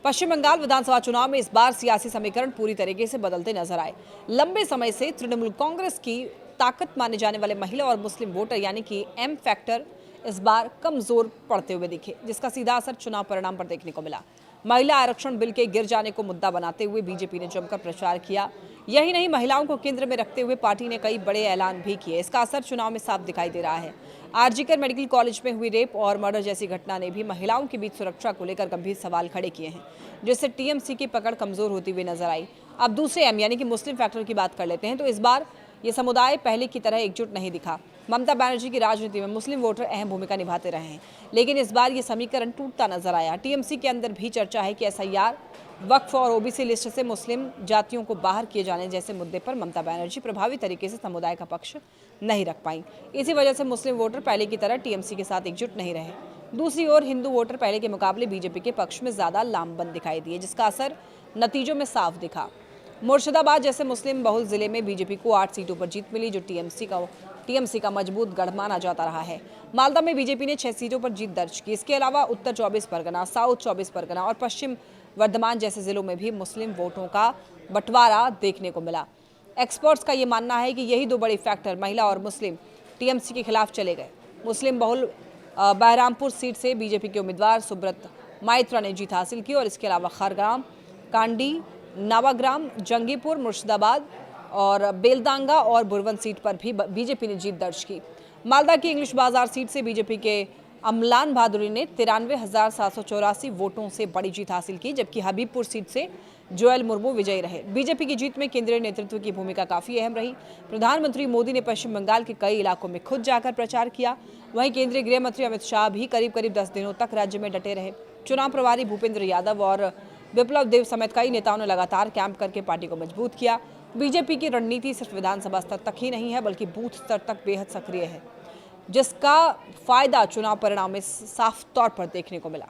पश्चिम बंगाल विधानसभा चुनाव में इस बार सियासी समीकरण पूरी तरीके से बदलते नजर आए। लंबे समय से तृणमूल कांग्रेस की ताकत माने जाने वाले महिला और मुस्लिम वोटर यानी कि एम फैक्टर इस बार कमजोर पड़ते हुए दिखे, जिसका सीधा असर चुनाव परिणाम पर देखने को मिला। महिला आरक्षण बिल के गिर जाने को मुद्दा बनाते हुए बीजेपी ने जमकर प्रचार किया। यही नहीं, महिलाओं को केंद्र में रखते हुए पार्टी ने कई बड़े ऐलान भी किए। इसका असर चुनाव में साफ दिखाई दे रहा है। आरजीकर मेडिकल कॉलेज में हुई रेप और मर्डर जैसी घटना ने भी महिलाओं के बीच सुरक्षा को लेकर गंभीर सवाल खड़े किए हैं, जिससे टीएमसी की पकड़ कमजोर होती हुई नजर आई। अब दूसरे एम यानी कि मुस्लिम फैक्टर की बात कर लेते हैं, तो इस बार ये समुदाय पहले की तरह एकजुट नहीं दिखा। ममता बनर्जी की राजनीति में मुस्लिम वोटर अहम भूमिका निभाते रहे हैं, लेकिन इस बार ये समीकरण टूटता नजर आया। टीएमसी के अंदर भी चर्चा है कि एसआईआर, वक्फ और ओबीसी लिस्ट से मुस्लिम जातियों को बाहर किए जाने जैसे मुद्दे पर ममता बनर्जी प्रभावी तरीके से समुदाय का पक्ष नहीं रख पाई। इसी वजह से मुस्लिम वोटर पहले की तरह टीएमसी के साथ एकजुट नहीं रहे। दूसरी ओर हिंदू वोटर पहले के मुकाबले बीजेपी के पक्ष में ज्यादा लामबंद दिखाई दिए, जिसका असर नतीजों में साफ दिखा। मुर्शिदाबाद जैसे मुस्लिम बहुल जिले में बीजेपी को 8 सीटों पर जीत मिली, जो टीएमसी का मजबूत गढ़ माना जाता रहा है। मालदा में बीजेपी ने 6 सीटों पर जीत दर्ज की। इसके अलावा उत्तर 24 परगना, साउथ 24 परगना और पश्चिम वर्धमान जैसे जिलों में भी मुस्लिम वोटों का बंटवारा देखने को मिला। एक्सपर्ट्स का ये मानना है कि यही दो बड़े फैक्टर, महिला और मुस्लिम, टीएमसी के खिलाफ चले गए। मुस्लिम बहुल बहरामपुर सीट से बीजेपी के उम्मीदवार सुब्रत माइत्रा ने जीत हासिल की और इसके अलावा खरग्राम, कांडी, नवाग्राम, जंगीपुर, मुर्शिदाबाद और बेलदांगा और बुरवन सीट पर भी बीजेपी ने जीत दर्ज की। मालदा की इंग्लिश बाजार सीट से बीजेपी के अमलान भादुरी ने 93,784 वोटों से बड़ी जीत हासिल की, जबकि हबीबपुर सीट से जोएल मुर्मू विजयी रहे। बीजेपी की जीत में केंद्रीय नेतृत्व की भूमिका काफी अहम रही। प्रधानमंत्री मोदी ने पश्चिम बंगाल के कई इलाकों में खुद जाकर प्रचार किया। वहीं केंद्रीय गृह मंत्री अमित शाह भी करीब 10 दिनों तक राज्य में डटे रहे। चुनाव प्रभारी भूपेंद्र यादव और विप्लव देव समेत कई नेताओं ने लगातार कैंप करके पार्टी को मजबूत किया। बीजेपी की रणनीति सिर्फ विधानसभा स्तर तक ही नहीं है, बल्कि बूथ स्तर तक बेहद सक्रिय है, जिसका फायदा चुनाव परिणाम में साफ तौर पर देखने को मिला।